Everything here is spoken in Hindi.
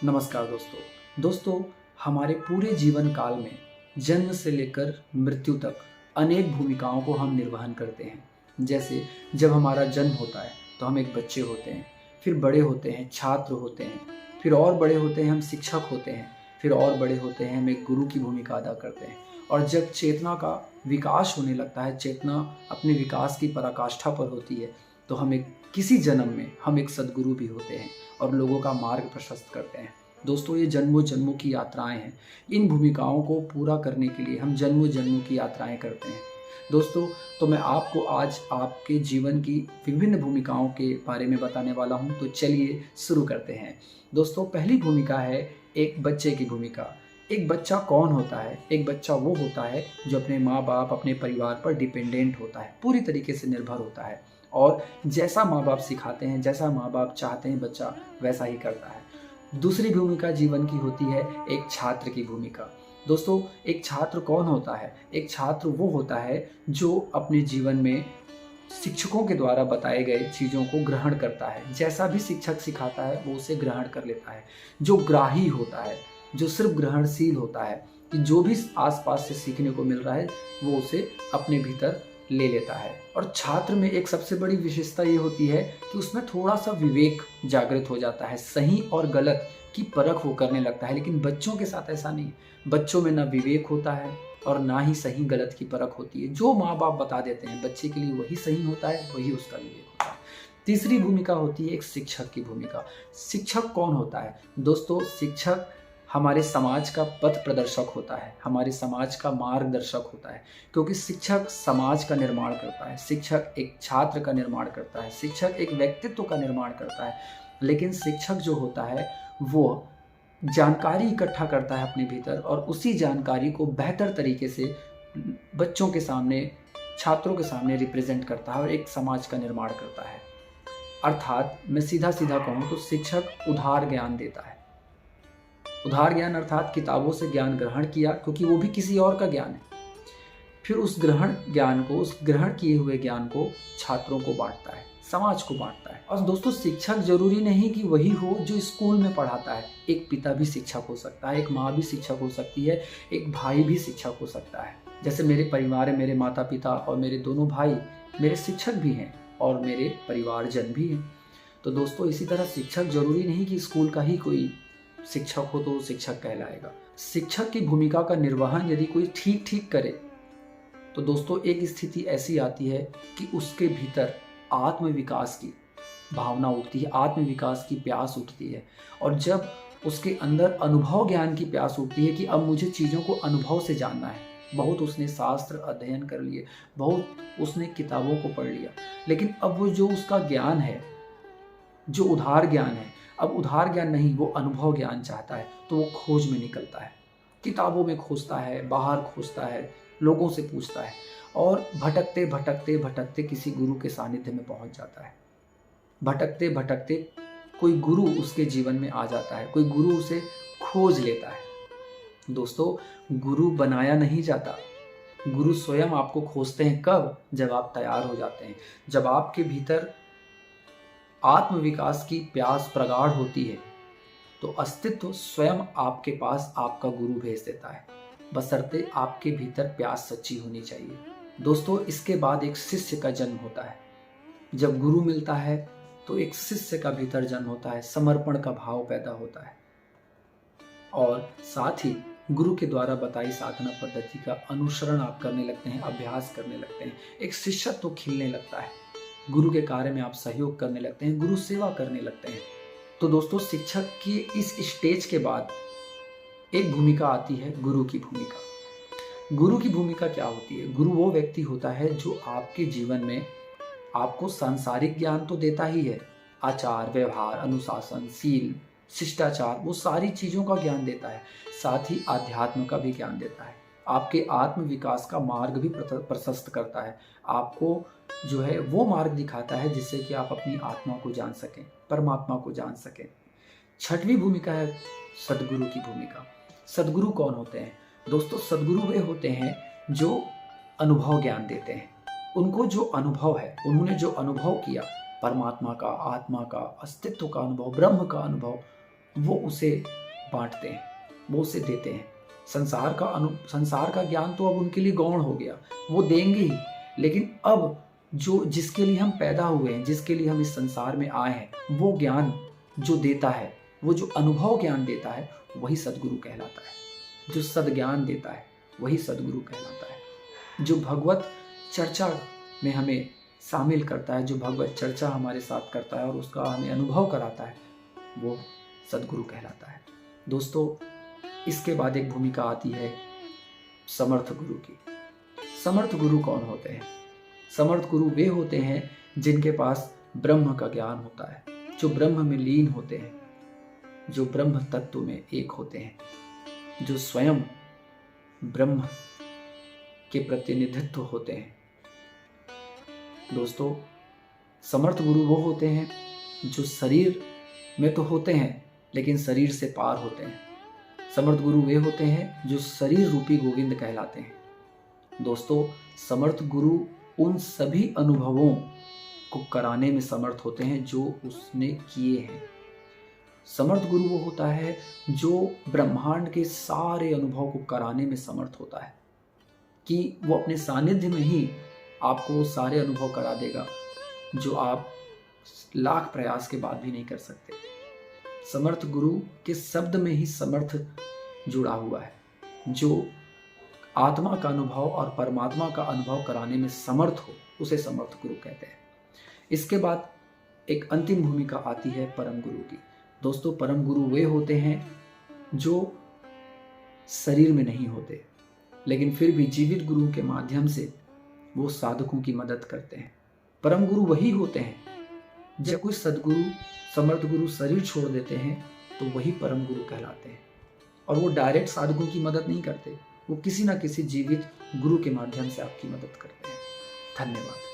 नमस्कार दोस्तों हमारे पूरे जीवन काल में जन्म से लेकर मृत्यु तक अनेक भूमिकाओं को हम निर्वहन करते हैं। जैसे जब हमारा जन्म होता है तो हम एक बच्चे होते हैं, फिर बड़े होते हैं, छात्र होते हैं, फिर और बड़े होते हैं, हम शिक्षक होते हैं, फिर और बड़े होते हैं, हम एक गुरु की भूमिका अदा करते हैं। और जब चेतना का विकास होने लगता है, चेतना अपने विकास की पराकाष्ठा पर होती है, तो हम एक किसी जन्म में हम एक सद्गुरु भी होते हैं और लोगों का मार्ग प्रशस्त करते हैं। दोस्तों, ये जन्मों जन्मों की यात्राएं हैं। इन भूमिकाओं को पूरा करने के लिए हम जन्मों जन्मों की यात्राएं करते हैं। दोस्तों, तो मैं आपको आज आपके जीवन की विभिन्न भूमिकाओं के बारे में बताने वाला हूं। तो चलिए शुरू करते हैं। दोस्तों, पहली भूमिका है एक बच्चे की भूमिका। एक बच्चा कौन होता है? एक बच्चा वो होता है जो अपने माँ बाप, अपने परिवार पर डिपेंडेंट होता है, पूरी तरीके से निर्भर होता है और जैसा माँ बाप सिखाते हैं, जैसा माँ बाप चाहते हैं, बच्चा वैसा ही करता है। दूसरी भूमिका जीवन की होती है एक छात्र की भूमिका। दोस्तों, एक छात्र कौन होता है? एक छात्र वो होता है जो अपने जीवन में शिक्षकों के द्वारा बताए गए चीज़ों को ग्रहण करता है। जैसा भी शिक्षक सिखाता है वो उसे ग्रहण कर लेता है। जो ग्राही होता है, जो सिर्फ ग्रहणशील होता है कि जो भी आसपास से सीखने को मिल रहा है वो उसे अपने भीतर ले लेता है। और छात्र में एक सबसे बड़ी विशेषता ये होती है कि उसमें थोड़ा सा विवेक जागृत हो जाता है, सही और गलत की परख वो करने लगता है। लेकिन बच्चों के साथ ऐसा नहीं। बच्चों में ना विवेक होता है और ना ही सही गलत की परख होती है। जो माँ बाप बता देते हैं बच्चे के लिए वही सही होता है, वही उसका विवेक होता है। तीसरी भूमिका होती है एक शिक्षक की भूमिका। शिक्षक कौन होता है? दोस्तों, शिक्षक हमारे समाज का पथ प्रदर्शक होता है, हमारे समाज का मार्गदर्शक होता है। क्योंकि शिक्षक समाज का निर्माण करता है, शिक्षक एक छात्र का निर्माण करता है, शिक्षक एक व्यक्तित्व का निर्माण करता है। लेकिन शिक्षक जो होता है वो जानकारी इकट्ठा करता है अपने भीतर और उसी जानकारी को बेहतर तरीके से बच्चों के सामने, छात्रों के सामने रिप्रेजेंट करता है और एक समाज का निर्माण करता है। अर्थात मैं सीधा सीधा कहूँ तो शिक्षक उधार ज्ञान देता है। उधार ज्ञान अर्थात किताबों से ज्ञान ग्रहण किया, क्योंकि वो भी किसी और का ज्ञान है, फिर उस ग्रहण किए हुए ज्ञान को छात्रों को बांटता है, समाज को बांटता है। और दोस्तों, शिक्षक जरूरी नहीं कि वही हो जो स्कूल में पढ़ाता है। एक पिता भी शिक्षक हो सकता है, एक माँ भी शिक्षक हो सकती है, एक भाई भी शिक्षक हो सकता है। जैसे मेरे परिवार है, मेरे माता पिता और मेरे दोनों भाई मेरे शिक्षक भी हैं और मेरे परिवारजन भी हैं। तो दोस्तों, इसी तरह शिक्षक जरूरी नहीं कि स्कूल का ही कोई शिक्षक हो तो शिक्षक कहलाएगा। शिक्षक की भूमिका का निर्वहन यदि कोई ठीक ठीक करे तो दोस्तों एक स्थिति ऐसी आती है कि उसके भीतर आत्मविकास की भावना उठती है, आत्मविकास की प्यास उठती है। और जब उसके अंदर अनुभव ज्ञान की प्यास उठती है कि अब मुझे चीज़ों को अनुभव से जानना है। बहुत उसने शास्त्र अध्ययन कर लिए, बहुत उसने किताबों को पढ़ लिया, लेकिन अब वो जो उसका ज्ञान है, जो उधार ज्ञान है, अब उधार ज्ञान नहीं, वो अनुभव ज्ञान चाहता है। तो वो खोज में निकलता है, किताबों में खोजता है, बाहर खोजता है, लोगों से पूछता है और भटकते भटकते भटकते किसी गुरु के सानिध्य में पहुंच जाता है। भटकते भटकते कोई गुरु उसके जीवन में आ जाता है, कोई गुरु उसे खोज लेता है। दोस्तों, गुरु बनाया नहीं जाता, गुरु स्वयं आपको खोजते हैं। कब? जब आप तैयार हो जाते हैं, जब आपके भीतर आत्मविकास की प्यास प्रगाढ़ होती है तो अस्तित्व स्वयं आपके पास आपका गुरु भेज देता है, बशर्ते आपके भीतर प्यास सच्ची होनी चाहिए। दोस्तों, इसके बाद एक शिष्य का जन्म होता है। जब गुरु मिलता है तो एक शिष्य का भीतर जन्म होता है, समर्पण का भाव पैदा होता है और साथ ही गुरु के द्वारा बताई साधना पद्धति का अनुसरण आप करने लगते हैं, अभ्यास करने लगते हैं। एक शिष्यत्व तो खिलने लगता है, गुरु के कार्य में आप सहयोग करने लगते हैं, गुरु सेवा करने लगते हैं। तो दोस्तों, शिक्षक की इस स्टेज के बाद एक भूमिका आती है गुरु की भूमिका। गुरु की भूमिका क्या होती है? गुरु वो व्यक्ति होता है जो आपके जीवन में आपको सांसारिक ज्ञान तो देता ही है, आचार व्यवहार, अनुशासन, सील, शिष्टाचार, वो सारी चीज़ों का ज्ञान देता है, साथ ही आध्यात्म का भी ज्ञान देता है। आपके आत्म विकास का मार्ग भी प्रशस्त करता है, आपको जो है वो मार्ग दिखाता है जिससे कि आप अपनी आत्मा को जान सकें, परमात्मा को जान सकें। छठवीं भूमिका है सदगुरु की भूमिका। सदगुरु कौन होते हैं? दोस्तों, सदगुरु वे होते हैं जो अनुभव ज्ञान देते हैं। उनको जो अनुभव है, उन्होंने जो अनुभव किया, परमात्मा का, आत्मा का, अस्तित्व का अनुभव, ब्रह्म का अनुभव, वो उसे बांटते हैं, वो उसे देते हैं। संसार का ज्ञान तो अब उनके लिए गौण हो गया, वो देंगे ही, लेकिन अब जो जिसके लिए हम पैदा हुए हैं, जिसके लिए हम इस संसार में आए हैं, वो ज्ञान जो देता है, वो जो अनुभव ज्ञान देता है, वही सद्गुरु कहलाता है। जो सद्ज्ञान देता है वही सद्गुरु कहलाता है। जो भगवत चर्चा में हमें शामिल करता है, जो भगवत चर्चा हमारे साथ करता है और उसका हमें अनुभव कराता है, वो सद्गुरु कहलाता है। दोस्तों, इसके बाद एक भूमिका आती है समर्थ गुरु की। समर्थ गुरु कौन होते हैं? समर्थ गुरु वे होते हैं जिनके पास ब्रह्म का ज्ञान होता है, जो ब्रह्म में लीन होते हैं, जो ब्रह्म तत्व में एक होते हैं, जो स्वयं ब्रह्म के प्रतिनिधित्व होते हैं। दोस्तों, समर्थ गुरु वो होते हैं जो शरीर में तो होते हैं लेकिन शरीर से पार होते हैं। समर्थ गुरु वे होते हैं जो शरीर रूपी गोविंद कहलाते हैं। दोस्तों, समर्थ गुरु उन सभी अनुभवों को कराने में समर्थ होते हैं जो उसने किए हैं। समर्थ गुरु वो होता है जो ब्रह्मांड के सारे अनुभव को कराने में समर्थ होता है, कि वो अपने सानिध्य में ही आपको सारे अनुभव करा देगा जो आप लाख प्रयास के बाद भी नहीं कर सकते। समर्थ गुरु के शब्द में ही समर्थ जुड़ा हुआ है। जो आत्मा का अनुभव और परमात्मा का अनुभव कराने में समर्थ हो, उसे समर्थ गुरु कहते हैं। इसके बाद एक अंतिम भूमिका आती है परम गुरु की। दोस्तों, परम गुरु वे होते हैं जो शरीर में नहीं होते, लेकिन फिर भी जीवित गुरु के माध्यम से वो साधकों की मदद करते हैं। परम गुरु वही होते हैं। जब कोई सद्गुरु, समर्थ गुरु शरीर छोड़ देते हैं तो वही परम गुरु कहलाते हैं, और वो डायरेक्ट साधकों की मदद नहीं करते, वो किसी ना किसी जीवित गुरु के माध्यम से आपकी मदद करते हैं। धन्यवाद।